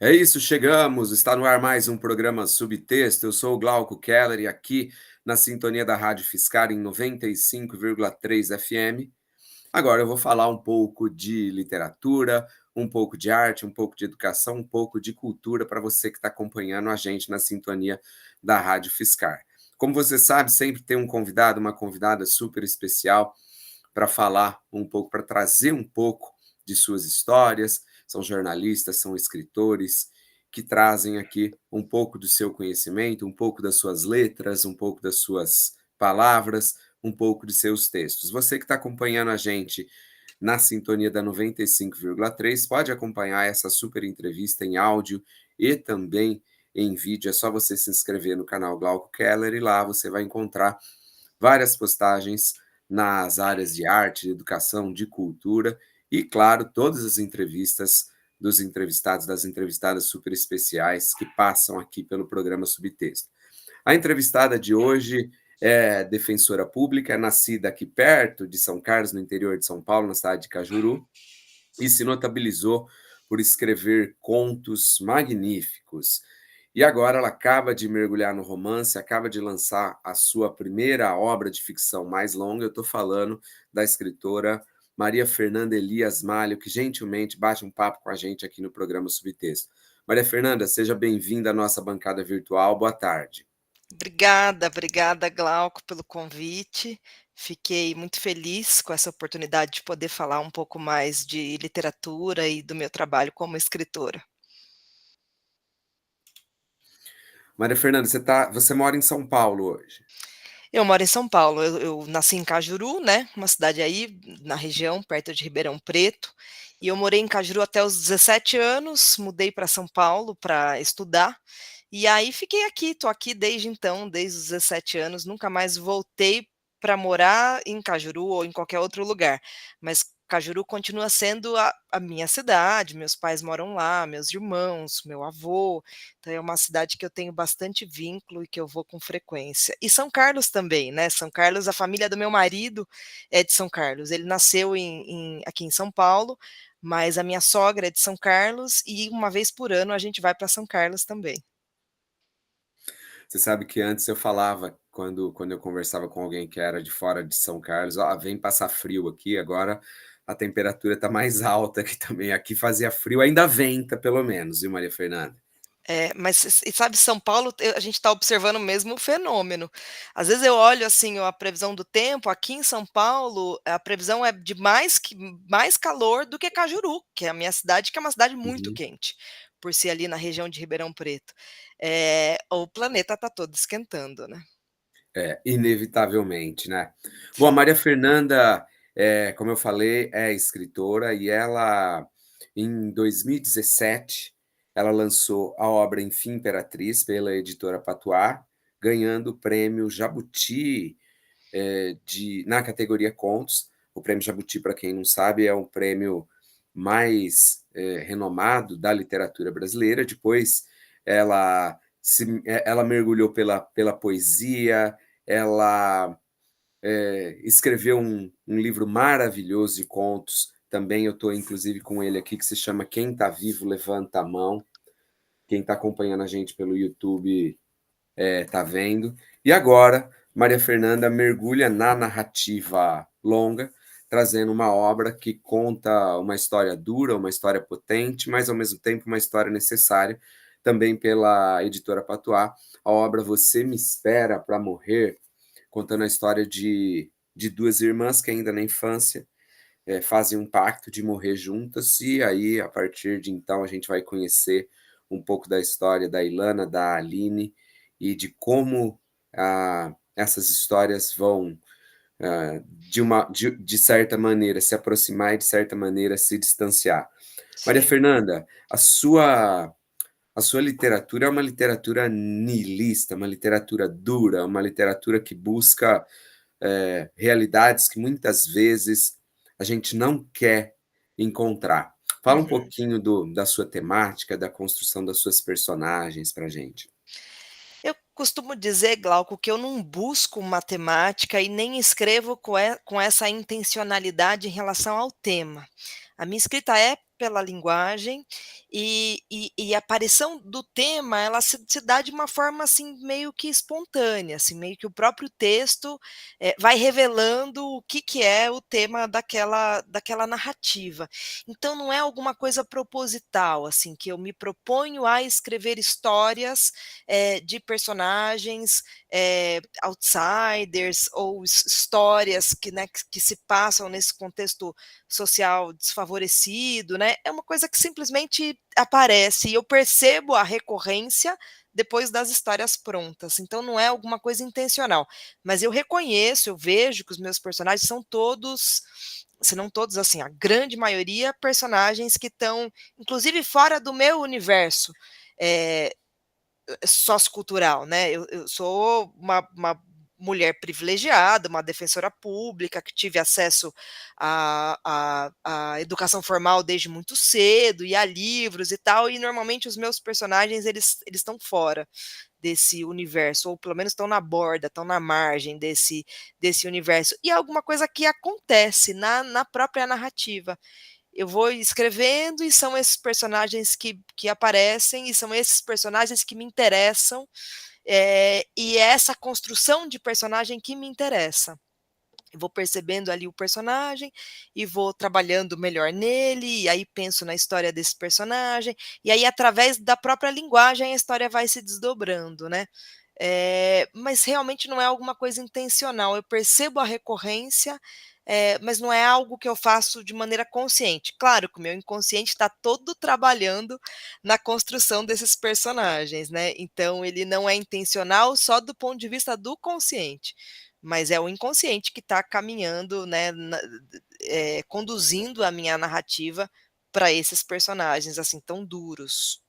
É isso, chegamos. Está no ar mais um programa Subtexto. Eu sou o Glauco Keller e aqui na sintonia da Rádio Fiscar em 95,3 FM. Agora eu vou falar um pouco de literatura, um pouco de arte, um pouco de educação, um pouco de cultura para você que está acompanhando a gente na sintonia da Rádio Fiscar. Como você sabe, sempre tem um convidado, uma convidada super especial para falar um pouco, para trazer um pouco de suas histórias. São jornalistas, são escritores que trazem aqui um pouco do seu conhecimento, um pouco das suas letras, um pouco das suas palavras, um pouco de seus textos. Você que está acompanhando a gente na sintonia da 95,3 pode acompanhar essa super entrevista em áudio e também em vídeo. É só você se inscrever no canal Glauco Keller e lá você vai encontrar várias postagens nas áreas de arte, de educação, de cultura e, claro, todas as entrevistas dos entrevistados, das entrevistadas super especiais que passam aqui pelo programa Subtexto. A entrevistada de hoje é defensora pública, é nascida aqui perto de São Carlos, no interior de São Paulo, na cidade de Cajuru, e se notabilizou por escrever contos magníficos. E agora ela acaba de mergulhar no romance, acaba de lançar a sua primeira obra de ficção mais longa. Eu estou falando da escritora Maria Fernanda Elias Malho, que gentilmente bate um papo com a gente aqui no programa Subtexto. Maria Fernanda, seja bem-vinda à nossa bancada virtual. Boa tarde. Obrigada, Glauco, pelo convite. Fiquei muito feliz com essa oportunidade de poder falar um pouco mais de literatura e do meu trabalho como escritora. Maria Fernanda, você mora em São Paulo hoje. Eu moro em São Paulo, eu nasci em Cajuru, né, uma cidade aí na região, perto de Ribeirão Preto, e eu morei em Cajuru até os 17 anos, mudei para São Paulo para estudar, e aí fiquei aqui, estou aqui desde então, desde os 17 anos, nunca mais voltei para morar em Cajuru ou em qualquer outro lugar, mas Cajuru continua sendo a minha cidade, meus pais moram lá, meus irmãos, meu avô, então é uma cidade que eu tenho bastante vínculo e que eu vou com frequência. E São Carlos também, né, São Carlos, a família do meu marido é de São Carlos, ele nasceu aqui em São Paulo, mas a minha sogra é de São Carlos e uma vez por ano a gente vai para São Carlos também. Você sabe que antes eu falava, quando eu conversava com alguém que era de fora de São Carlos, ó, vem passar frio aqui, agora a temperatura está mais alta aqui também. Aqui fazia frio, ainda venta, pelo menos, viu, Maria Fernanda? É, mas e sabe, São Paulo, a gente está observando o mesmo fenômeno. Às vezes eu olho assim a previsão do tempo, aqui em São Paulo, a previsão é de mais calor do que Cajuru, que é a minha cidade, que é uma cidade muito Uhum. quente, por ser ali na região de Ribeirão Preto. O planeta está todo esquentando, né? É, inevitavelmente, né? Bom, a Maria Fernanda, como eu falei, é escritora e ela, em 2017, ela lançou a obra Enfim Imperatriz pela editora Patuá, ganhando o prêmio Jabuti na categoria Contos. O prêmio Jabuti, para quem não sabe, é um prêmio mais renomado da literatura brasileira. Depois ela mergulhou pela poesia, ela escreveu um livro maravilhoso de contos. Também eu estou, inclusive, com ele aqui, que se chama Quem Está Vivo, Levanta a Mão. Quem está acompanhando a gente pelo YouTube tá vendo. E agora, Maria Fernanda mergulha na narrativa longa, trazendo uma obra que conta uma história dura, uma história potente, mas ao mesmo tempo uma história necessária, também pela editora Patuá. A obra Você Me Espera para Morrer, contando a história de duas irmãs que ainda na infância fazem um pacto de morrer juntas, e aí, a partir de então, a gente vai conhecer um pouco da história da Ilana, da Aline, e de como essas histórias vão, de certa maneira, se aproximar e, de certa maneira, se distanciar. Maria Sim. Fernanda, a sua literatura é uma literatura niilista, uma literatura dura, uma literatura que busca realidades que muitas vezes a gente não quer encontrar. Fala um Uhum. pouquinho da sua temática, da construção das suas personagens para a gente. Eu costumo dizer, Glauco, que eu não busco matemática e nem escrevo com essa intencionalidade em relação ao tema. A minha escrita é pela linguagem, e a aparição do tema, ela se dá de uma forma, assim, meio que espontânea, assim, meio que o próprio texto, vai revelando o que é o tema daquela narrativa. Então não é alguma coisa proposital, assim, que eu me proponho a escrever histórias, de personagens, outsiders ou histórias que, né, que se passam nesse contexto social desfavorecido, né? É uma coisa que simplesmente aparece e eu percebo a recorrência depois das histórias prontas. Então não é alguma coisa intencional, mas eu reconheço, eu vejo que os meus personagens são todos, se não todos, assim, a grande maioria, personagens que estão, inclusive, fora do meu universo. É, sociocultural, né? Eu sou uma mulher privilegiada, uma defensora pública, que tive acesso à educação formal desde muito cedo, e a livros e tal, e normalmente os meus personagens, eles estão fora desse universo, ou pelo menos estão na borda, estão na margem desse universo. E é alguma coisa que acontece na própria narrativa. Eu vou escrevendo e são esses personagens que aparecem, e são esses personagens que me interessam, e é essa construção de personagem que me interessa. Eu vou percebendo ali o personagem e vou trabalhando melhor nele, e aí penso na história desse personagem, e aí através da própria linguagem a história vai se desdobrando, né? Mas realmente não é alguma coisa intencional. Eu percebo a recorrência, mas não é algo que eu faço de maneira consciente. Claro que o meu inconsciente está todo trabalhando na construção desses personagens, né? Então ele não é intencional só do ponto de vista do consciente, mas é o inconsciente que está caminhando, né, conduzindo a minha narrativa para esses personagens assim tão duros.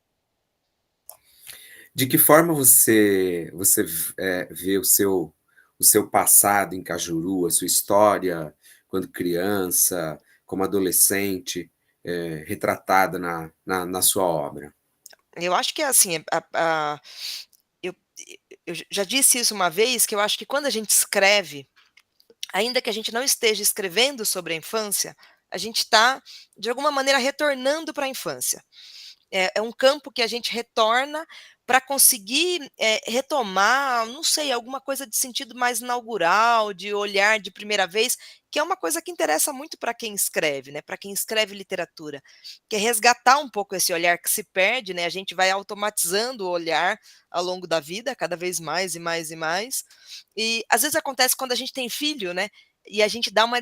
De que forma você vê o seu passado em Cajuru, a sua história quando criança, como adolescente, retratada na sua obra? Eu acho que é assim, eu eu já disse isso uma vez, que eu acho que quando a gente escreve, ainda que a gente não esteja escrevendo sobre a infância, a gente está, de alguma maneira, retornando para a infância. É um campo que a gente retorna para conseguir, retomar, não sei, alguma coisa de sentido mais inaugural, de olhar de primeira vez, que é uma coisa que interessa muito para quem escreve, né, para quem escreve literatura, que é resgatar um pouco esse olhar que se perde, né, a gente vai automatizando o olhar ao longo da vida, cada vez mais e mais e mais, e às vezes acontece quando a gente tem filho, né, e a gente dá uma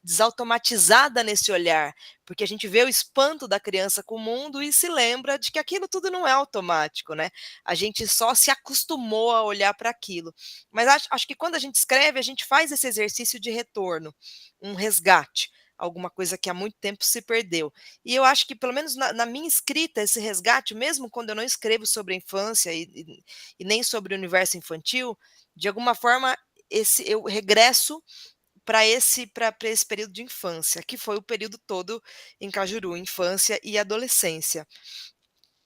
desautomatizada nesse olhar, porque a gente vê o espanto da criança com o mundo e se lembra de que aquilo tudo não é automático, né? A gente só se acostumou a olhar para aquilo. Mas acho que quando a gente escreve, a gente faz esse exercício de retorno, um resgate, alguma coisa que há muito tempo se perdeu. E eu acho que, pelo menos na minha escrita, esse resgate, mesmo quando eu não escrevo sobre a infância e nem sobre o universo infantil, de alguma forma eu regresso para esse período de infância, que foi o período todo em Cajuru, infância e adolescência.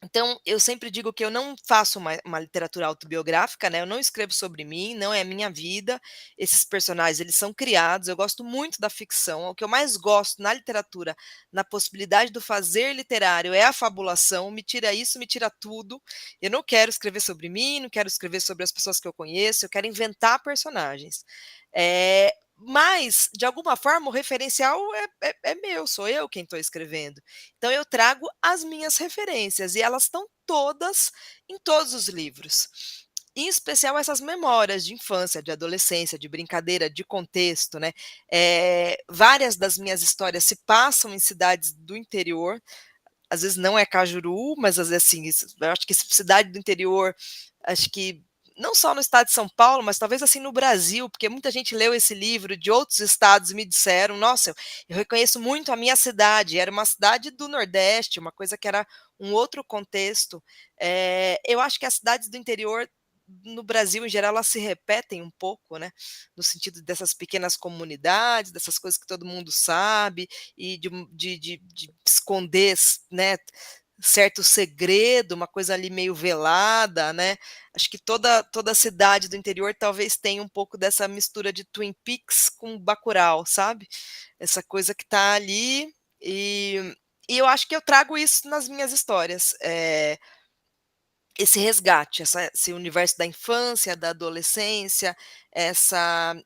Então, eu sempre digo que eu não faço uma literatura autobiográfica, né, eu não escrevo sobre mim, não é a minha vida, esses personagens, eles são criados, eu gosto muito da ficção, o que eu mais gosto na literatura, na possibilidade do fazer literário, é a fabulação, me tira isso, me tira tudo, eu não quero escrever sobre mim, não quero escrever sobre as pessoas que eu conheço, eu quero inventar personagens. Mas, de alguma forma, o referencial é meu, sou eu quem estou escrevendo. Então eu trago as minhas referências e elas estão todas em todos os livros. Em especial essas memórias de infância, de adolescência, de brincadeira, de contexto, né? Várias das minhas histórias se passam em cidades do interior, às vezes não é Cajuru, mas às vezes assim, eu acho que cidade do interior, acho que não só no estado de São Paulo, mas talvez assim no Brasil, porque muita gente leu esse livro de outros estados e me disseram, nossa, eu reconheço muito a minha cidade, era uma cidade do Nordeste, uma coisa que era um outro contexto. Eu acho que as cidades do interior no Brasil, em geral, elas se repetem um pouco, né? No sentido dessas pequenas comunidades, dessas coisas que todo mundo sabe, e de esconder, né, certo segredo, uma coisa ali meio velada, né? Acho que toda cidade do interior talvez tenha um pouco dessa mistura de Twin Peaks com Bacurau, sabe? Essa coisa que está ali e E eu acho que eu trago isso nas minhas histórias, esse resgate, esse universo da infância, da adolescência,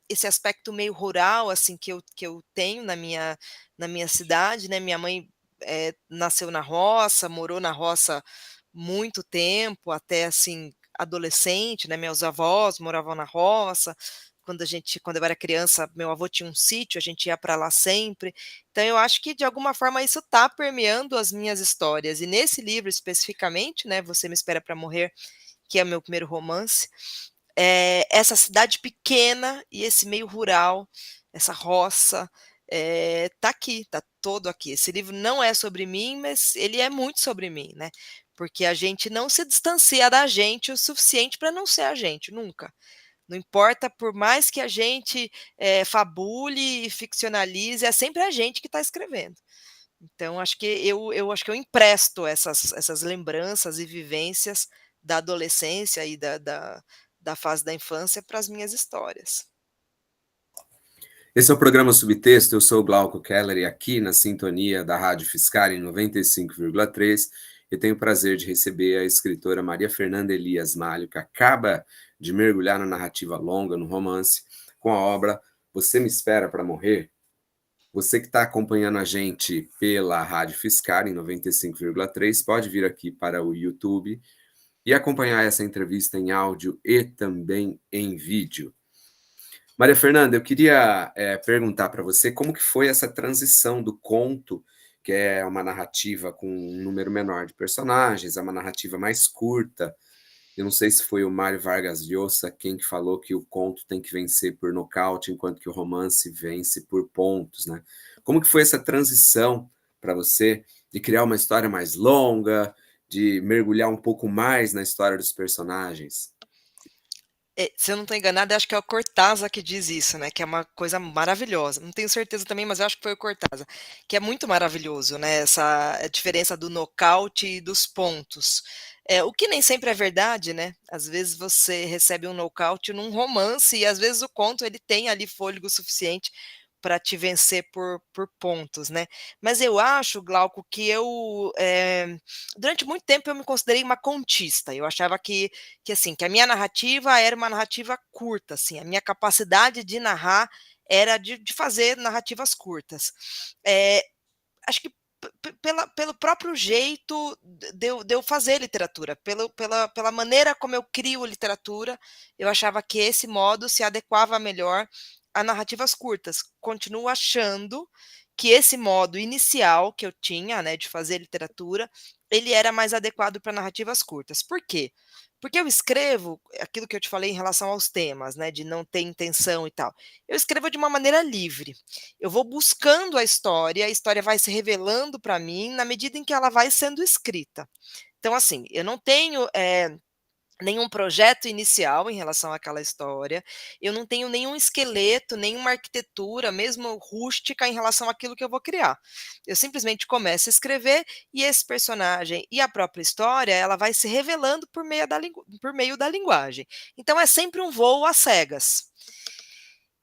esse aspecto meio rural, assim, que eu tenho na minha cidade, né. Minha mãe, nasceu na roça, morou na roça muito tempo, até, assim, adolescente, né. Meus avós moravam na roça. Quando eu era criança, meu avô tinha um sítio, a gente ia para lá sempre. Então eu acho que, de alguma forma, isso está permeando as minhas histórias. E nesse livro especificamente, né, Você Me Espera para Morrer, que é o meu primeiro romance, essa cidade pequena e esse meio rural, essa roça, tá aqui, tá todo aqui. Esse livro não é sobre mim, mas ele é muito sobre mim, né, porque a gente não se distancia da gente o suficiente para não ser a gente, nunca. Não importa, por mais que a gente, fabule e ficcionalize, é sempre a gente que está escrevendo. Então eu acho que eu empresto essas lembranças e vivências da adolescência e da fase da infância para as minhas histórias. Esse é o programa Subtexto, eu sou o Glauco Keller e aqui na sintonia da Rádio Fiscar em 95,3 eu tenho o prazer de receber a escritora Maria Fernanda Elias Malho, que acaba de mergulhar na narrativa longa, no romance, com a obra Você Me Espera para Morrer. Você que está acompanhando a gente pela Rádio Fiscar em 95,3 pode vir aqui para o YouTube e acompanhar essa entrevista em áudio e também em vídeo. Maria Fernanda, eu queria perguntar para você como que foi essa transição do conto, que é uma narrativa com um número menor de personagens, é uma narrativa mais curta. Eu não sei se foi o Mário Vargas Llosa quem que falou que o conto tem que vencer por nocaute, enquanto que o romance vence por pontos, né? Como que foi essa transição para você de criar uma história mais longa, de mergulhar um pouco mais na história dos personagens? Se eu não estou enganada, acho que é o Cortázar que diz isso, né, que é uma coisa maravilhosa. Não tenho certeza também, mas eu acho que foi o Cortázar, que é muito maravilhoso, né, essa diferença do nocaute e dos pontos. O que nem sempre é verdade, né, às vezes você recebe um nocaute num romance e às vezes o conto ele tem ali fôlego suficiente para te vencer por pontos, né. Mas eu acho, Glauco, que durante muito tempo eu me considerei uma contista, eu achava que assim, que a minha narrativa era uma narrativa curta, assim, a minha capacidade de narrar era de fazer narrativas curtas. Eh, Acho que pelo próprio jeito de eu fazer literatura, pela maneira como eu crio literatura, eu achava que esse modo se adequava melhor a narrativas curtas. Continuo achando que esse modo inicial que eu tinha, né, de fazer literatura, ele era mais adequado para narrativas curtas. Por quê? Porque eu escrevo aquilo que eu te falei em relação aos temas, né, de não ter intenção e tal. Eu escrevo de uma maneira livre. Eu vou buscando a história vai se revelando para mim na medida em que ela vai sendo escrita. Então, assim, eu não tenho, nenhum projeto inicial em relação àquela história, eu não tenho nenhum esqueleto, nenhuma arquitetura, mesmo rústica, em relação àquilo que eu vou criar. Eu simplesmente começo a escrever e esse personagem e a própria história, ela vai se revelando por meio da linguagem. Então é sempre um voo às cegas.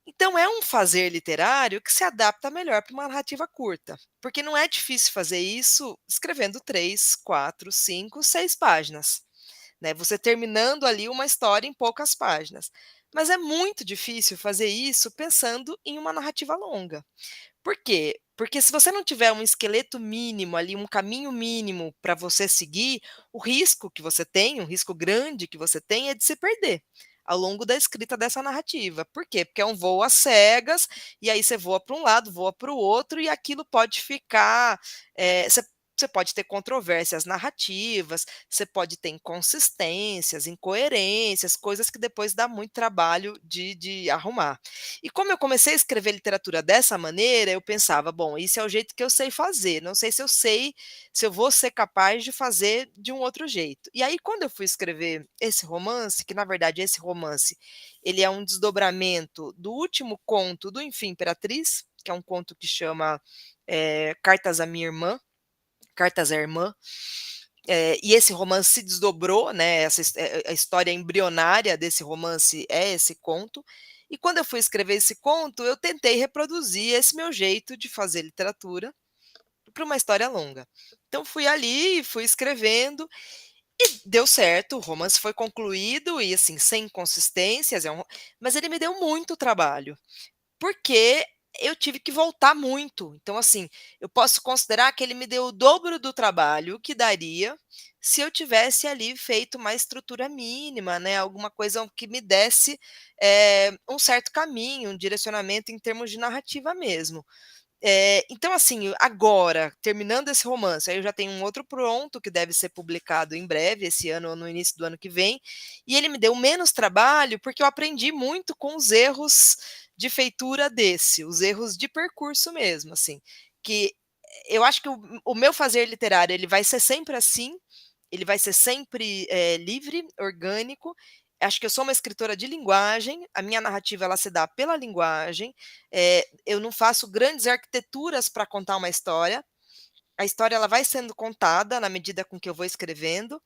Então é um fazer literário que se adapta melhor para uma narrativa curta, porque não é difícil fazer isso escrevendo 3, 4, 5, 6 páginas, né, você terminando ali uma história em poucas páginas. Mas é muito difícil fazer isso pensando em uma narrativa longa. Por quê? Porque se você não tiver um esqueleto mínimo ali, um caminho mínimo para você seguir, o risco que você tem, um risco grande que você tem é de se perder ao longo da escrita dessa narrativa. Por quê? Porque é um voo às cegas, e aí você voa para um lado, voa para o outro, e aquilo pode ficar. Você pode ter controvérsias narrativas, você pode ter inconsistências, incoerências, coisas que depois dá muito trabalho de arrumar. E como eu comecei a escrever literatura dessa maneira, eu pensava: "Bom, isso é o jeito que eu sei fazer, não sei se eu vou ser capaz de fazer de um outro jeito". E aí quando eu fui escrever esse romance, que na verdade esse romance, ele é um desdobramento do último conto do Enfim Imperatriz, que é um conto que chama, Cartas à Minha Irmã, Cartas à Irmã, e esse romance se desdobrou, né, a história embrionária desse romance é esse conto, e quando eu fui escrever esse conto, eu tentei reproduzir esse meu jeito de fazer literatura para uma história longa. Então fui ali, fui escrevendo e deu certo, o romance foi concluído e, assim, sem inconsistências, mas ele me deu muito trabalho, porque eu tive que voltar muito. Então, assim, eu posso considerar que ele me deu o dobro do trabalho que daria se eu tivesse ali feito uma estrutura mínima, né, alguma coisa que me desse, um certo caminho, um direcionamento em termos de narrativa mesmo. Então, assim, agora, terminando esse romance, aí eu já tenho um outro pronto que deve ser publicado em breve, esse ano ou no início do ano que vem, e ele me deu menos trabalho, porque eu aprendi muito com os erros de feitura desse, os erros de percurso mesmo, assim, que eu acho que o meu fazer literário, ele vai ser sempre assim, ele vai ser sempre, livre, orgânico. Acho que eu sou uma escritora de linguagem, a minha narrativa ela se dá pela linguagem, eu não faço grandes arquiteturas para contar uma história, a história ela vai sendo contada na medida com que eu vou escrevendo,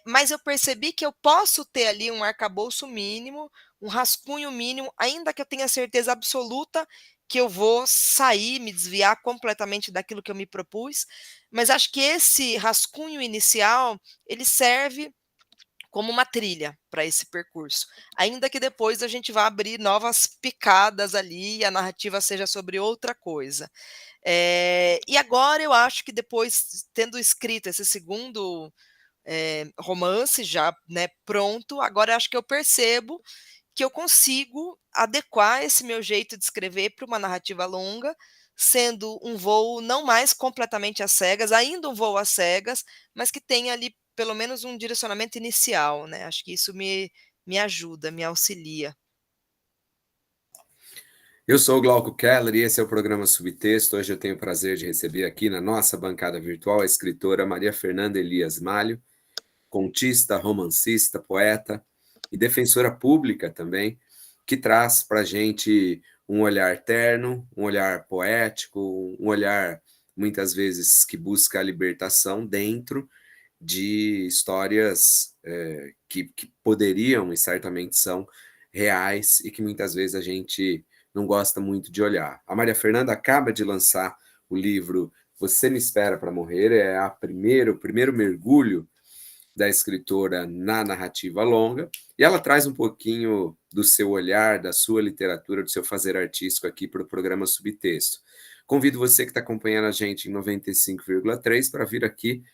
mas eu percebi que eu posso ter ali um arcabouço mínimo, um rascunho mínimo, ainda que eu tenha certeza absoluta que eu vou sair, me desviar completamente daquilo que eu me propus, mas acho que esse rascunho inicial, ele serve como uma trilha para esse percurso, ainda que depois a gente vá abrir novas picadas ali e a narrativa seja sobre outra coisa. E agora eu acho que depois, tendo escrito esse segundo romance já, né, pronto, agora acho que eu percebo que eu consigo adequar esse meu jeito de escrever para uma narrativa longa, sendo um voo não mais completamente às cegas, ainda um voo às cegas, mas que tenha ali pelo menos um direcionamento inicial, né, acho que isso me ajuda, me auxilia. Eu sou o Glauco Keller e esse é o programa Subtexto. Hoje eu tenho o prazer de receber aqui na nossa bancada virtual a escritora Maria Fernanda Elias Malho, contista, romancista, poeta e defensora pública também, que traz para a gente um olhar terno, um olhar poético, um olhar muitas vezes que busca a libertação dentro de histórias que poderiam e certamente são reais e que muitas vezes a gente não gosta muito de olhar. A Maria Fernanda acaba de lançar o livro Você Me Espera para Morrer, é o primeiro mergulho da escritora na narrativa longa, e ela traz um pouquinho do seu olhar, da sua literatura, do seu fazer artístico aqui para o programa Subtexto. Convido você que está acompanhando a gente em 95,3 para vir aqui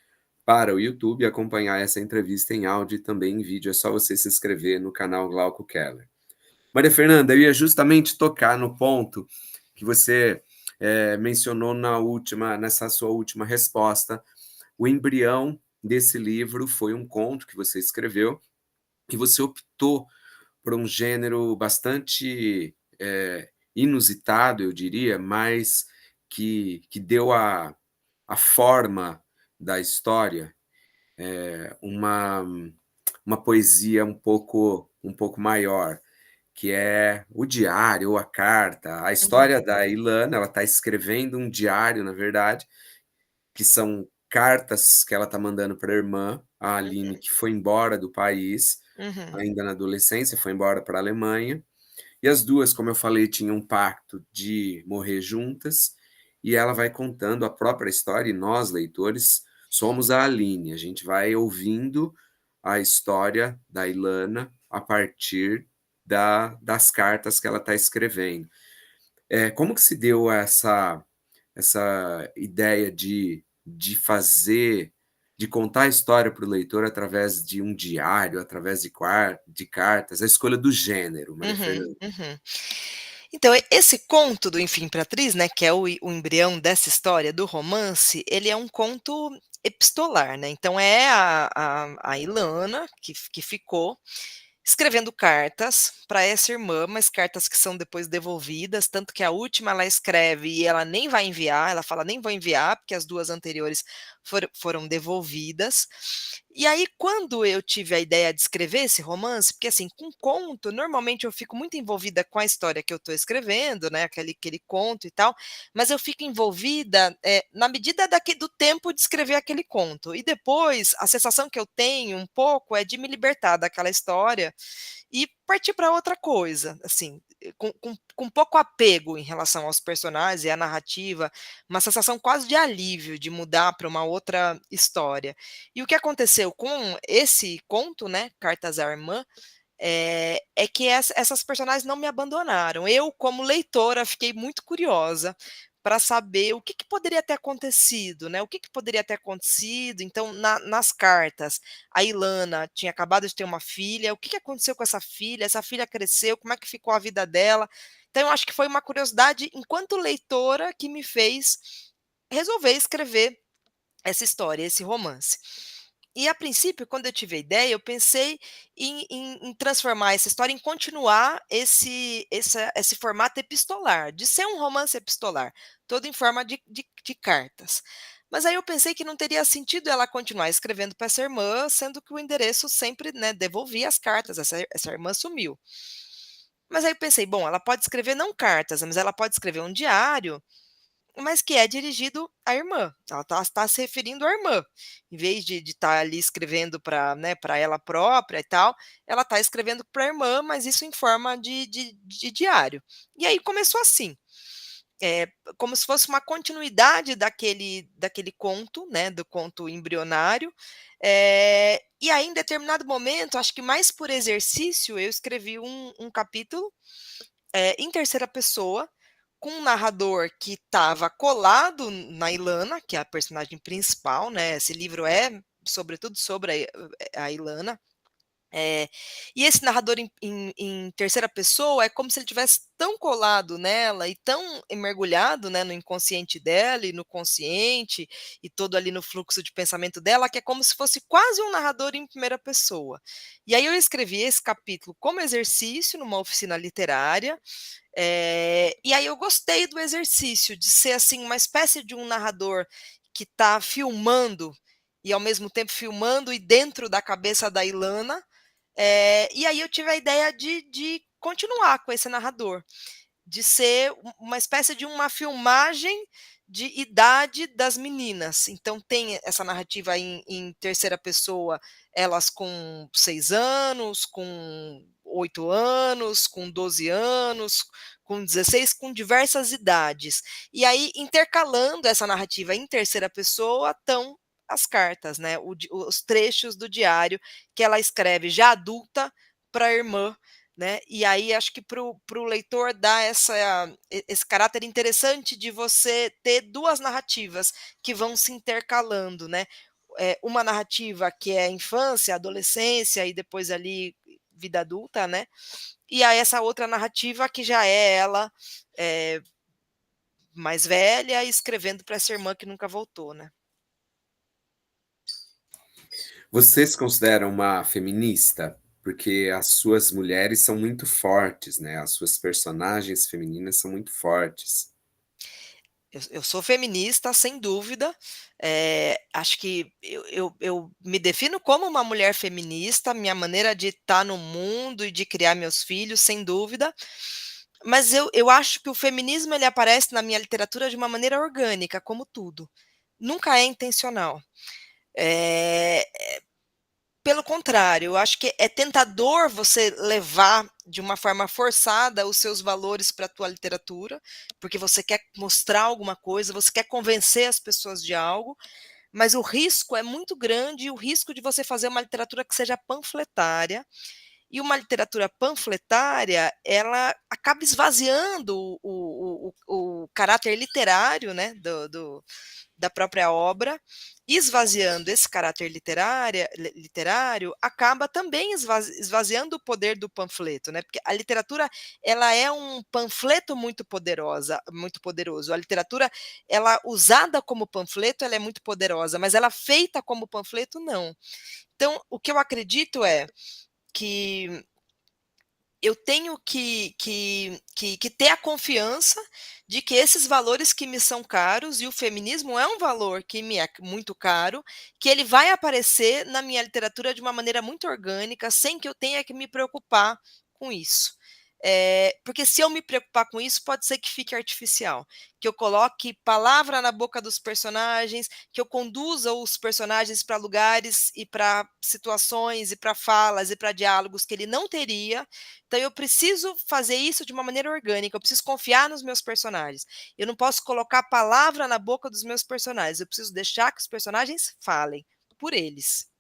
para o YouTube e acompanhar essa entrevista em áudio e também em vídeo. É só você se inscrever no canal Glauco Keller. Maria Fernanda, eu ia justamente tocar no ponto que você mencionou nessa sua última resposta. O embrião desse livro foi um conto que você escreveu e você optou por um gênero bastante inusitado, eu diria, mas que deu a forma da história, uma poesia um pouco maior, que é o diário ou a carta. A Uhum, história da Ilana, ela está escrevendo um diário, na verdade, que são cartas que ela está mandando para a irmã, a Aline, que foi embora do país, uhum, ainda na adolescência, foi embora para a Alemanha. E as duas, como eu falei, tinham um pacto de morrer juntas, e ela vai contando a própria história, e nós, leitores, somos a Aline. A gente vai ouvindo a história da Ilana a partir das cartas que ela está escrevendo. Como que se deu essa ideia de fazer, de contar a história para o leitor através de um diário, através de cartas, a escolha do gênero, Maria uhum, Fernanda? uhum. Então, esse conto do Enfim Imperatriz, né, que é o embrião dessa história do romance, ele é um conto epistolar, né, então é a Ilana que ficou escrevendo cartas para essa irmã, mas cartas que são depois devolvidas, tanto que a última ela escreve e ela nem vai enviar, ela fala: "Nem vou enviar", porque as 2 anteriores foram devolvidas. E aí, quando eu tive a ideia de escrever esse romance, porque assim, com conto, normalmente eu fico muito envolvida com a história que eu estou escrevendo, né, aquele conto e tal, mas eu fico envolvida, na medida do tempo de escrever aquele conto. E depois, a sensação que eu tenho um pouco é de me libertar daquela história e partir para outra coisa, assim, com pouco apego em relação aos personagens e à narrativa, uma sensação quase de alívio de mudar para uma outra história. E o que aconteceu com esse conto, né, Cartas à Irmã, é que essas personagens não me abandonaram. Eu, como leitora, fiquei muito curiosa para saber o que, que poderia ter acontecido, né? O que, que poderia ter acontecido? Então, nas cartas, a Ilana tinha acabado de ter uma filha. O que, que aconteceu com essa filha? Essa filha cresceu? Como é que ficou a vida dela? Então, eu acho que foi uma curiosidade, enquanto leitora, que me fez resolver escrever essa história, esse romance. E a princípio, quando eu tive a ideia, eu pensei em transformar essa história, em continuar esse formato epistolar, de ser um romance epistolar, todo em forma de cartas. Mas aí eu pensei que não teria sentido ela continuar escrevendo para essa irmã, sendo que o endereço sempre, né, devolvia as cartas, essa irmã sumiu. Mas aí eu pensei, bom, ela pode escrever não cartas, mas ela pode escrever um diário, mas que é dirigido à irmã. Ela está se referindo à irmã. Em vez de estar ali escrevendo para, né, para ela própria e tal, ela está escrevendo para a irmã, mas isso em forma de diário. E aí começou assim. É, como se fosse uma continuidade daquele conto, né, do conto embrionário. E aí, em determinado momento, acho que mais por exercício, eu escrevi um capítulo em terceira pessoa, com um narrador que estava colado na Ilana, que é a personagem principal, né? Esse livro é sobretudo sobre a Ilana. E esse narrador em terceira pessoa é como se ele tivesse tão colado nela e tão mergulhado, né, no inconsciente dela e no consciente e todo ali no fluxo de pensamento dela, que é como se fosse quase um narrador em primeira pessoa. E aí eu escrevi esse capítulo como exercício numa oficina literária, e aí eu gostei do exercício de ser assim uma espécie de um narrador que está filmando e ao mesmo tempo filmando e dentro da cabeça da Ilana. E aí eu tive a ideia de continuar com esse narrador, de ser uma espécie de uma filmagem de idade das meninas. Então tem essa narrativa em terceira pessoa, elas com 6 anos, com 8 anos, com 12 anos, com 16, com diversas idades. E aí, intercalando essa narrativa em terceira pessoa, estão as cartas, né? Os trechos do diário que ela escreve já adulta para a irmã, né? E aí acho que para o leitor dá esse caráter interessante de você ter duas narrativas que vão se intercalando, né? Uma narrativa que é a infância, adolescência e depois ali vida adulta, né? E aí essa outra narrativa que já é ela é, mais velha escrevendo para essa irmã que nunca voltou, né? Você se considera uma feminista? Porque as suas mulheres são muito fortes, né? As suas personagens femininas são muito fortes. Eu sou feminista, sem dúvida. Acho que eu me defino como uma mulher feminista, minha maneira de estar no mundo e de criar meus filhos, sem dúvida. Mas eu acho que o feminismo ele aparece na minha literatura de uma maneira orgânica, como tudo. Nunca é intencional. É, Pelo contrário, eu acho que é tentador você levar de uma forma forçada os seus valores para a tua literatura, porque você quer mostrar alguma coisa, você quer convencer as pessoas de algo, mas o risco é muito grande, o risco de você fazer uma literatura que seja panfletária, e uma literatura panfletária, ela acaba esvaziando o caráter literário, né, da própria obra, esvaziando esse caráter literário, acaba também esvaziando o poder do panfleto, né? Porque a literatura ela é um panfleto muito poderoso. A literatura, ela usada como panfleto, ela é muito poderosa, mas ela feita como panfleto, não. Então, o que eu acredito é que eu tenho que ter a confiança de que esses valores que me são caros, e o feminismo é um valor que me é muito caro, que ele vai aparecer na minha literatura de uma maneira muito orgânica, sem que eu tenha que me preocupar com isso. Porque se eu me preocupar com isso, pode ser que fique artificial, que eu coloque palavra na boca dos personagens, que eu conduza os personagens para lugares e para situações e para falas e para diálogos que ele não teria. Então eu preciso fazer isso de uma maneira orgânica, eu preciso confiar nos meus personagens. Eu não posso colocar palavra na boca dos meus personagens, eu preciso deixar que os personagens falem por eles.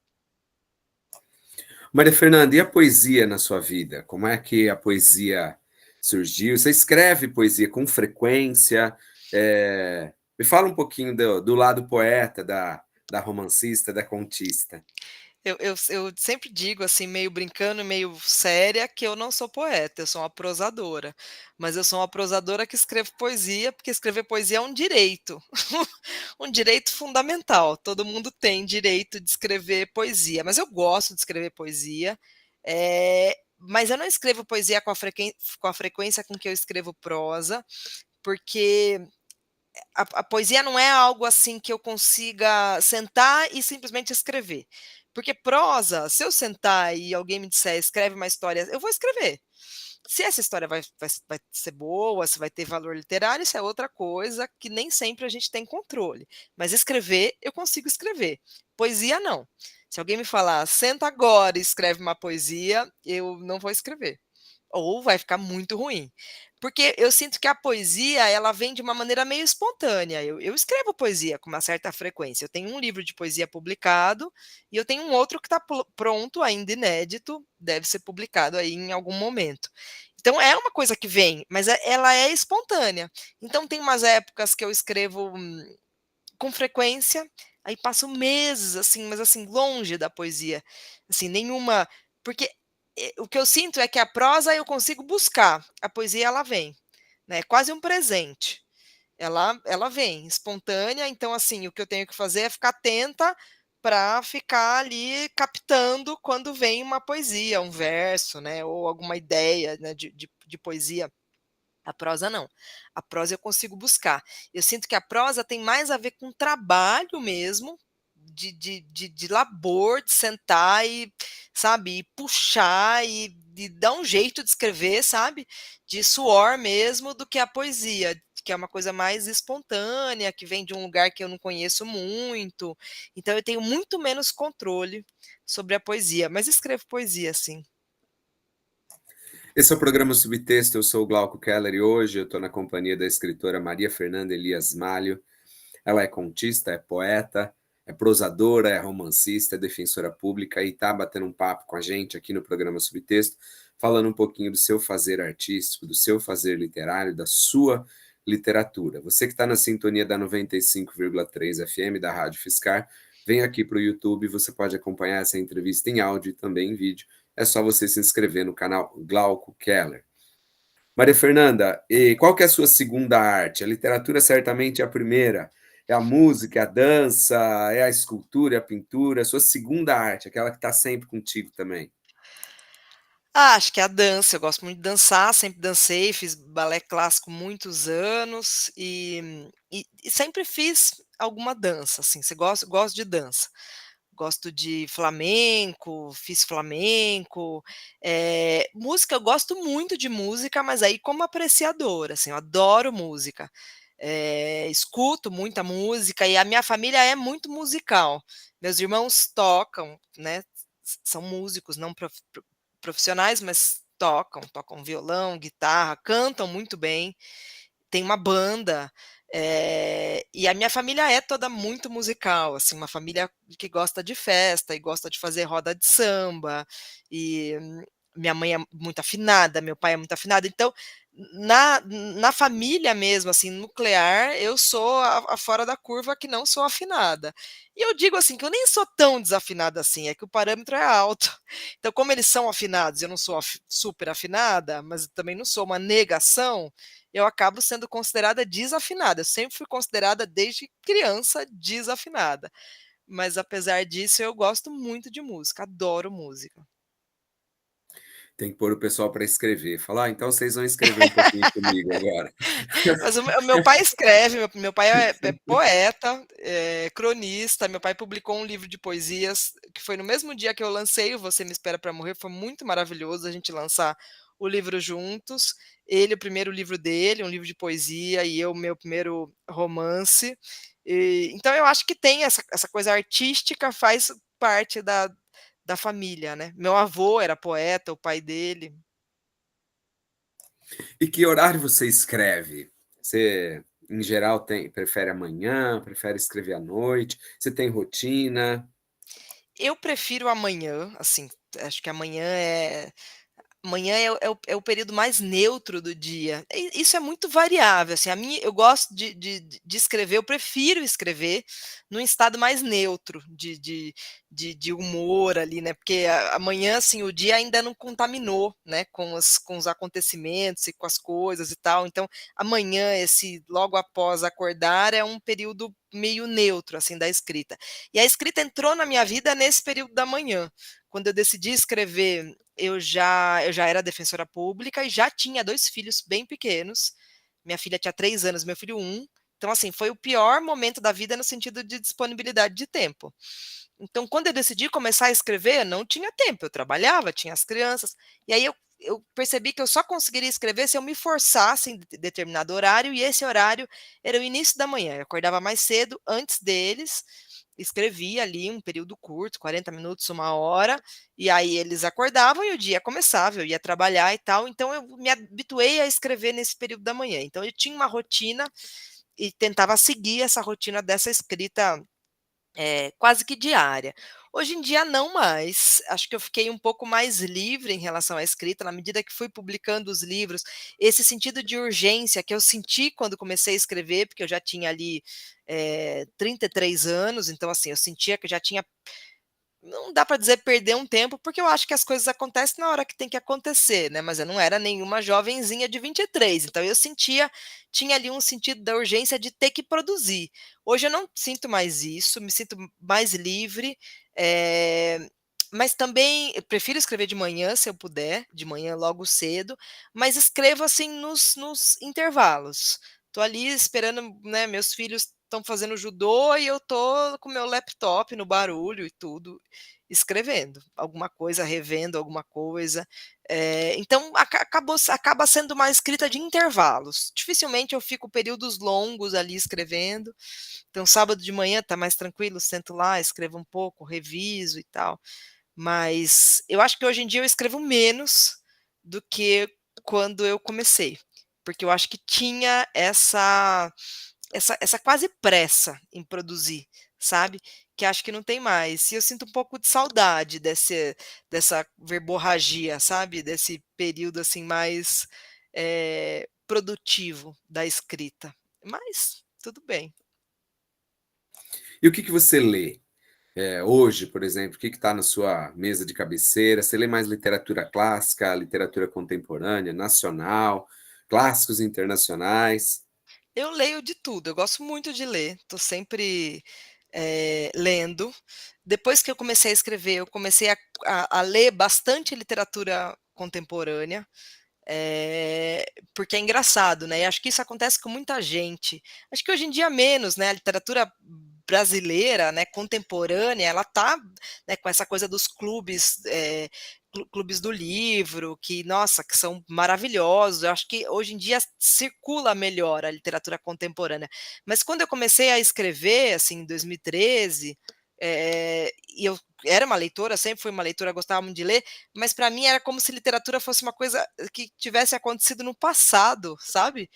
Maria Fernanda, e a poesia na sua vida? Como é que a poesia surgiu? Você escreve poesia com frequência? Me fala um pouquinho do lado poeta, da romancista, da contista. Eu sempre digo, assim, meio brincando, meio séria, que eu não sou poeta, eu sou uma prosadora. Mas eu sou uma prosadora que escrevo poesia, porque escrever poesia é um direito, um direito fundamental. Todo mundo tem direito de escrever poesia, mas eu gosto de escrever poesia. Mas eu não escrevo poesia com a frequência com que eu escrevo prosa, porque a poesia não é algo assim que eu consiga sentar e simplesmente escrever. Porque prosa, se eu sentar e alguém me disser, escreve uma história, eu vou escrever. Se essa história vai ser boa, se vai ter valor literário, isso é outra coisa que nem sempre a gente tem controle. Mas escrever, eu consigo escrever. Poesia, não. Se alguém me falar, senta agora e escreve uma poesia, eu não vou escrever. Ou vai ficar muito ruim. Porque eu sinto que a poesia, ela vem de uma maneira meio espontânea. Eu escrevo poesia com uma certa frequência. Eu tenho um livro de poesia publicado e eu tenho um outro que está pronto, ainda inédito, deve ser publicado aí em algum momento. Então é uma coisa que vem, mas ela é espontânea. Então tem umas épocas que eu escrevo com frequência, aí passo meses assim, mas assim, longe da poesia. Assim, nenhuma. Porque o que eu sinto é que a prosa eu consigo buscar, a poesia ela vem, né? É quase um presente. Ela vem espontânea, então assim, o que eu tenho que fazer é ficar atenta para ficar ali captando quando vem uma poesia, um verso, né, ou alguma ideia, né, de poesia. A prosa não. A prosa eu consigo buscar. Eu sinto que a prosa tem mais a ver com trabalho mesmo, de labor, de sentar e, sabe, e puxar e dar um jeito de escrever, sabe? De suor mesmo, do que a poesia, que é uma coisa mais espontânea, que vem de um lugar que eu não conheço muito. Então eu tenho muito menos controle sobre a poesia, mas escrevo poesia, sim. Esse é o programa Subtexto, eu sou o Glauco Keller e hoje eu estou na companhia da escritora Maria Fernanda Elias Malho. Ela é contista, é poeta, é prosadora, é romancista, é defensora pública e está batendo um papo com a gente aqui no programa Subtexto, falando um pouquinho do seu fazer artístico, do seu fazer literário, da sua literatura. Você que está na sintonia da 95,3 FM da Rádio Fiscar, vem aqui para o YouTube, você pode acompanhar essa entrevista em áudio e também em vídeo. É só você se inscrever no canal Glauco Keller. Maria Fernanda, e qual que é a sua segunda arte? A literatura certamente é a primeira. É a música, é a dança, é a escultura, é a pintura. A sua segunda arte, aquela que está sempre contigo também. Ah, acho que é a dança, eu gosto muito de dançar, sempre dancei, fiz balé clássico muitos anos e sempre fiz alguma dança, assim, você gosto de dança. Gosto de flamenco, fiz flamenco, música eu gosto muito de música, mas aí como apreciadora, assim, eu adoro música. Escuto muita música e a minha família é muito musical. Meus irmãos tocam, né, são músicos, não profissionais, mas tocam violão, guitarra, cantam muito bem, tem uma banda, e a minha família é toda muito musical, assim, uma família que gosta de festa e gosta de fazer roda de samba, e minha mãe é muito afinada, meu pai é muito afinado, então na família mesmo, assim, nuclear, eu sou a fora da curva que não sou afinada. E eu digo assim, que eu nem sou tão desafinada assim, é que o parâmetro é alto. Então, como eles são afinados, eu não sou super afinada, mas também não sou uma negação, eu acabo sendo considerada desafinada. Eu sempre fui considerada, desde criança, desafinada. Mas apesar disso, eu gosto muito de música, adoro música. Tem que pôr o pessoal para escrever. Falar, então vocês vão escrever um pouquinho comigo agora. Mas o meu pai escreve, meu pai é poeta, é cronista. Meu pai publicou um livro de poesias que foi no mesmo dia que eu lancei o Você Me Espera para Morrer. Foi muito maravilhoso a gente lançar o livro juntos, ele o primeiro livro dele, um livro de poesia, e eu o meu primeiro romance. Então eu acho que tem essa coisa artística, faz parte da família, né. Meu avô era poeta, o pai dele. E que horário você escreve? Você, em geral, prefere amanhã, prefere escrever à noite? Você tem rotina? Eu prefiro amanhã, assim, acho que amanhã é o período mais neutro do dia. E isso é muito variável, assim, a mim eu gosto de escrever, eu prefiro escrever num estado mais neutro de humor ali, né, porque amanhã, assim, o dia ainda não contaminou, né, com os acontecimentos e com as coisas e tal, então amanhã, esse logo após acordar, é um período meio neutro, assim, da escrita. E a escrita entrou na minha vida nesse período da manhã. Quando eu decidi escrever, eu já era defensora pública e já tinha 2 filhos bem pequenos. Minha filha tinha 3 anos, meu filho 1. Então, assim, foi o pior momento da vida no sentido de disponibilidade de tempo. Então, quando eu decidi começar a escrever, não tinha tempo, eu trabalhava, tinha as crianças, e aí eu percebi que eu só conseguiria escrever se eu me forçasse em determinado horário, e esse horário era o início da manhã. Eu acordava mais cedo, antes deles, escrevia ali um período curto, 40 minutos, 1 hora, e aí eles acordavam e o dia começava, eu ia trabalhar e tal, então eu me habituei a escrever nesse período da manhã. Então eu tinha uma rotina e tentava seguir essa rotina dessa escrita quase que diária. Hoje em dia não mais, acho que eu fiquei um pouco mais livre em relação à escrita, na medida que fui publicando os livros, esse sentido de urgência que eu senti quando comecei a escrever, porque eu já tinha ali, 33 anos, então assim, eu sentia que eu já tinha, não dá para dizer perder um tempo, porque eu acho que as coisas acontecem na hora que tem que acontecer, né, mas eu não era nenhuma jovenzinha de 23, então eu sentia, tinha ali um sentido da urgência de ter que produzir. Hoje eu não sinto mais isso, me sinto mais livre, eh, mas também eu prefiro escrever de manhã, se eu puder, de manhã logo cedo, mas escrevo, assim, nos intervalos. Tô ali esperando, né, meus filhos estão fazendo judô e eu tô com meu laptop no barulho e tudo, escrevendo alguma coisa, revendo alguma coisa. Então acaba sendo uma escrita de intervalos. Dificilmente eu fico períodos longos ali escrevendo. Então sábado de manhã tá mais tranquilo, sento lá, escrevo um pouco, reviso e tal. Mas eu acho que hoje em dia eu escrevo menos do que quando eu comecei, porque eu acho que tinha essa quase pressa em produzir, sabe, que acho que não tem mais. E eu sinto um pouco de saudade dessa verborragia, sabe, desse período, assim, mais, produtivo da escrita. Mas tudo bem. E o que que você lê? Hoje, por exemplo, o que está na sua mesa de cabeceira? Você lê mais literatura clássica, literatura contemporânea, nacional, clássicos internacionais? Eu leio de tudo, eu gosto muito de ler, estou sempre, lendo. Depois que eu comecei a escrever, eu comecei a ler bastante literatura contemporânea, porque é engraçado, né, e acho que isso acontece com muita gente. Acho que hoje em dia menos, né, a literatura brasileira, né, contemporânea, ela tá, né, com essa coisa dos clubes, clubes do livro, que, nossa, que são maravilhosos. Eu acho que hoje em dia circula melhor a literatura contemporânea. Mas quando eu comecei a escrever, assim, em 2013, e eu era uma leitora, sempre fui uma leitora, gostava muito de ler, mas para mim era como se literatura fosse uma coisa que tivesse acontecido no passado, sabe?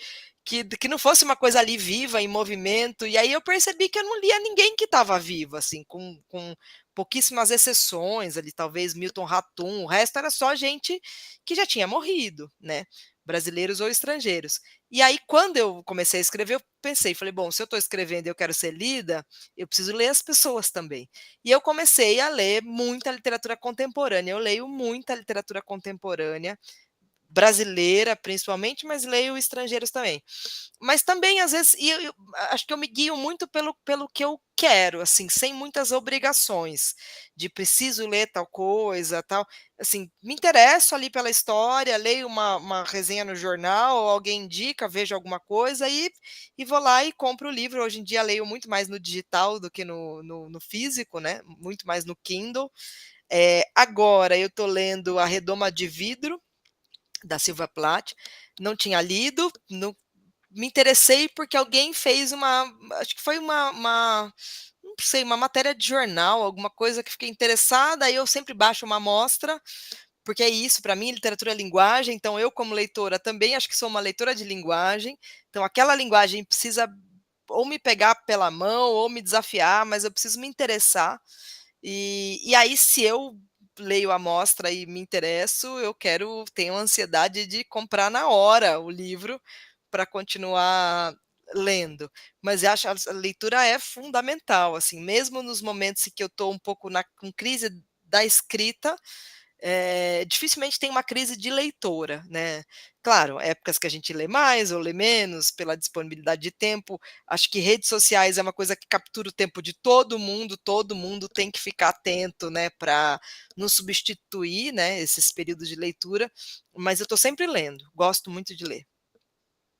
Que não fosse uma coisa ali viva, em movimento, e aí eu percebi que eu não lia ninguém que estava vivo, assim, com pouquíssimas exceções ali, talvez Milton Ratum, o resto era só gente que já tinha morrido, né, brasileiros ou estrangeiros. E aí quando eu comecei a escrever, eu pensei, falei: "Bom, se eu estou escrevendo e eu quero ser lida, eu preciso ler as pessoas também". E eu comecei a ler muita literatura contemporânea, eu leio muita literatura contemporânea, brasileira principalmente, mas leio estrangeiros também. Mas também às vezes eu acho que eu me guio muito pelo que eu quero, assim, sem muitas obrigações, de preciso ler tal coisa, tal. Assim, me interesso ali pela história, leio uma resenha no jornal, ou alguém indica, vejo alguma coisa e vou lá e compro o livro. Hoje em dia leio muito mais no digital do que no físico, né, muito mais no Kindle. Agora eu estou lendo A Redoma de Vidro, da Silvia Plath. Não tinha lido, me interessei porque alguém fez acho que foi não sei, uma matéria de jornal, alguma coisa que fiquei interessada, aí eu sempre baixo uma amostra, porque é isso, para mim, literatura é linguagem, então eu, como leitora, também acho que sou uma leitora de linguagem, então aquela linguagem precisa ou me pegar pela mão, ou me desafiar, mas eu preciso me interessar, e aí se eu leio a amostra e me interesso, tenho ansiedade de comprar na hora o livro, para continuar lendo. Mas eu acho a leitura é fundamental, assim, mesmo nos momentos em que eu estou um pouco com crise da escrita, dificilmente tem uma crise de leitora, né. Claro, épocas que a gente lê mais ou lê menos, pela disponibilidade de tempo, acho que redes sociais é uma coisa que captura o tempo de todo mundo tem que ficar atento, né, para não substituir, né, esses períodos de leitura, mas eu estou sempre lendo, gosto muito de ler.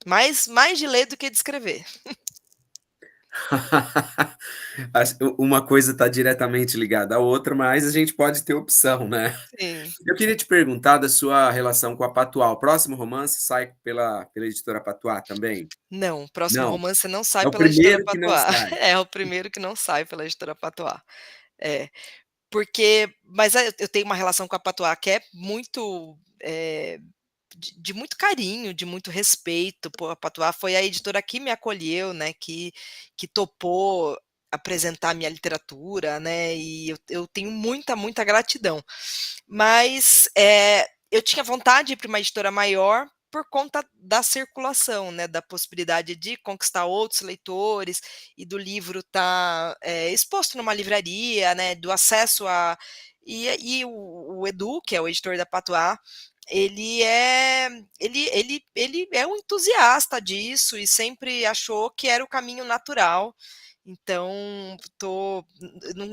Mais de ler do que de escrever. Uma coisa está diretamente ligada à outra, mas a gente pode ter opção, né. Sim. Eu queria te perguntar da sua relação com a Patuá. O próximo romance sai pela editora Patuá também? Não, o próximo Não? romance não sai É o pela editora primeiro que não Patuá. sai. É o primeiro que não sai pela editora Patuá. É, porque mas eu tenho uma relação com a Patuá que é muito, de muito carinho, de muito respeito. Pô, a Patuá foi a editora que me acolheu, né, que topou apresentar minha literatura, né, e eu tenho muita, muita gratidão. Mas, eu tinha vontade de ir para uma editora maior por conta da circulação, né, da possibilidade de conquistar outros leitores e do livro estar, exposto numa livraria, né, do acesso a e o Edu, que é o editor da Patuá, ele é ele é um entusiasta disso e sempre achou que era o caminho natural. Então,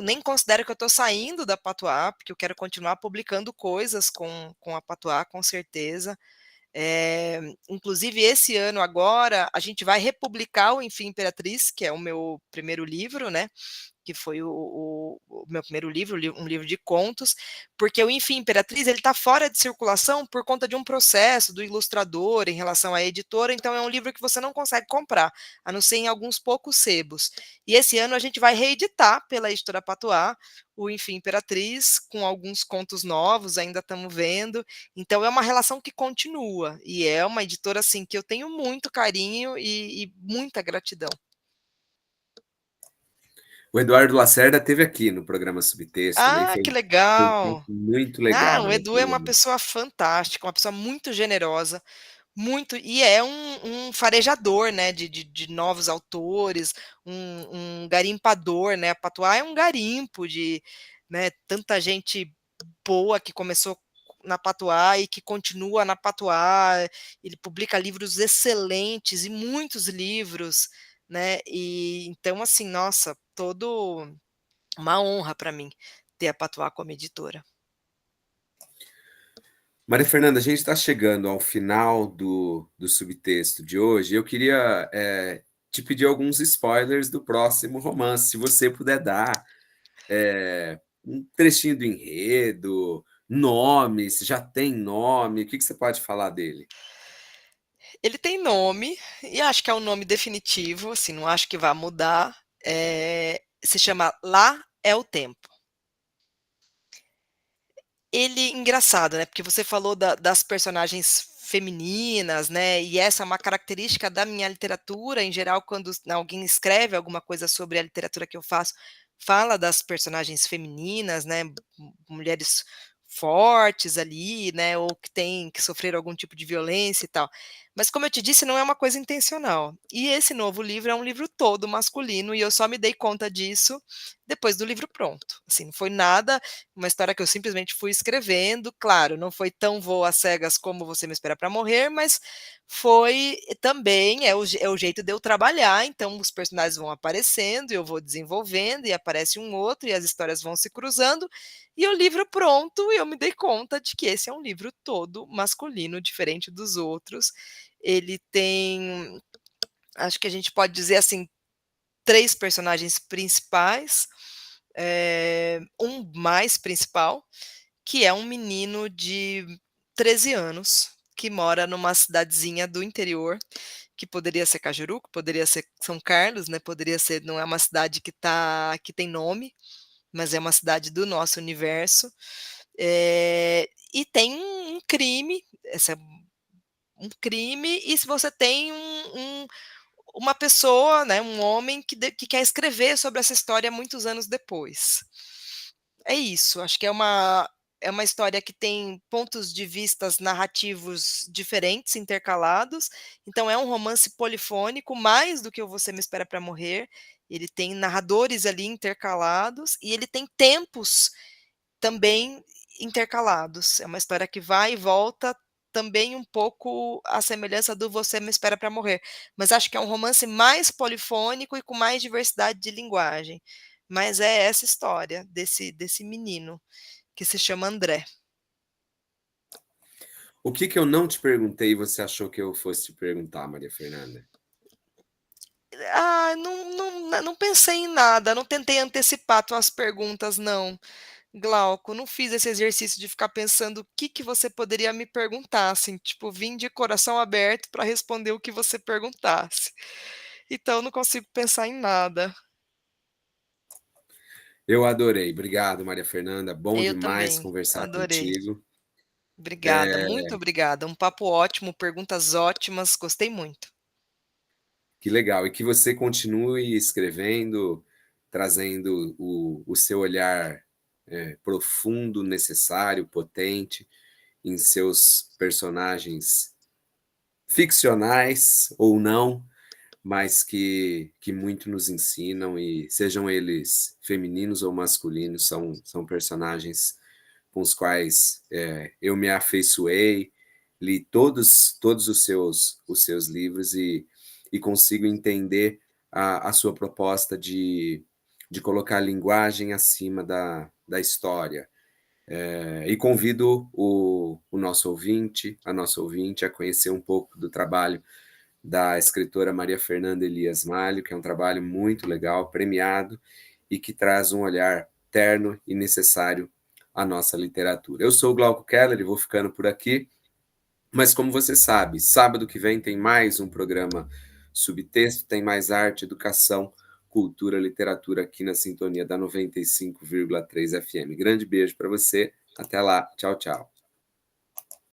nem considero que eu estou saindo da Patuá, porque eu quero continuar publicando coisas com a Patuá, com certeza. Inclusive, esse ano agora, a gente vai republicar o Enfim Imperatriz, que é o meu primeiro livro, né? Que foi o meu primeiro livro, um livro de contos, porque o Enfim Imperatriz ele está fora de circulação por conta de um processo do ilustrador em relação à editora, então é um livro que você não consegue comprar, a não ser em alguns poucos sebos. E esse ano a gente vai reeditar pela editora Patuá o Enfim Imperatriz, com alguns contos novos, ainda estamos vendo, então é uma relação que continua, e é uma editora assim que eu tenho muito carinho e muita gratidão. O Eduardo Lacerda esteve aqui no programa Subtexto também, Ah, foi que um papo legal! muito Ah, legal o no Edu é uma programa. pessoa fantástica, uma pessoa muito generosa, muito e é um farejador, né, de novos autores, um garimpador, né, a Patuá é um garimpo de, né, tanta gente boa que começou na Patuá e que continua na Patuá, ele publica livros excelentes e muitos livros, né, e então assim, nossa, todo uma honra para mim ter a Patuá como editora. Maria Fernanda, a gente está chegando ao final do subtexto de hoje. Eu queria te pedir alguns spoilers do próximo romance, se você puder dar um trechinho do enredo, nome, se já tem nome, o que você pode falar dele? Ele tem nome, e acho que é um nome definitivo, assim, não acho que vá mudar, se chama Lá é o Tempo. Ele engraçado, né, porque você falou das personagens femininas, né, e essa é uma característica da minha literatura, em geral, quando alguém escreve alguma coisa sobre a literatura que eu faço, fala das personagens femininas, né, mulheres fortes ali, né, ou que sofreram algum tipo de violência e tal. Mas como eu te disse, não é uma coisa intencional. E esse novo livro é um livro todo masculino e eu só me dei conta disso depois do livro pronto. Assim, não foi nada uma história que eu simplesmente fui escrevendo, claro, não foi tão voo às cegas como Você Me Espera para Morrer, mas foi também é o jeito de eu trabalhar, então os personagens vão aparecendo, eu vou desenvolvendo e aparece um outro e as histórias vão se cruzando, e o livro pronto, eu me dei conta de que esse é um livro todo masculino, diferente dos outros. Ele tem, acho que a gente pode dizer assim, 3 personagens principais, um mais principal, que é um menino de 13 anos, que mora numa cidadezinha do interior, que poderia ser Cajuru, que poderia ser São Carlos, né, poderia ser, não é uma cidade que tem nome, mas é uma cidade do nosso universo, e tem um crime, esse é um crime, e se você tem uma pessoa, né, um homem que quer escrever sobre essa história muitos anos depois. É isso, acho que é uma história que tem pontos de vistas narrativos diferentes, intercalados, então é um romance polifônico, mais do que o Você Me Espera para Morrer, ele tem narradores ali intercalados, e ele tem tempos também intercalados, é uma história que vai e volta, também um pouco à semelhança do Você Me Espera para Morrer, mas acho que é um romance mais polifônico e com mais diversidade de linguagem, mas é essa história desse menino, que se chama André. O que que eu não te perguntei e você achou que eu fosse te perguntar, Maria Fernanda? Não pensei em nada, não tentei antecipar tuas perguntas não, Glauco, não fiz esse exercício de ficar pensando o que você poderia me perguntar, assim, tipo, vim de coração aberto para responder o que você perguntasse. Então não consigo pensar em nada. Eu adorei. Obrigado, Maria Fernanda. Bom Eu demais também, conversar adorei. contigo. Obrigada, muito obrigada. Um papo ótimo, perguntas ótimas, gostei muito. Que legal. E que você continue escrevendo, trazendo o seu olhar profundo, necessário, potente em seus personagens ficcionais ou não, mas que muito nos ensinam, e sejam eles femininos ou masculinos, são personagens com os quais eu me afeiçoei, li todos os seus livros e consigo entender a sua proposta de colocar a linguagem acima da história. E convido o nosso ouvinte, a nossa ouvinte, a conhecer um pouco do trabalho da escritora Maria Fernanda Elias Malho, que é um trabalho muito legal, premiado, e que traz um olhar terno e necessário à nossa literatura. Eu sou o Glauco Keller e vou ficando por aqui, mas como você sabe, sábado que vem tem mais um programa Subtexto, tem mais arte, educação, cultura, literatura aqui na sintonia da 95,3 FM. Grande beijo para você, até lá, tchau, tchau.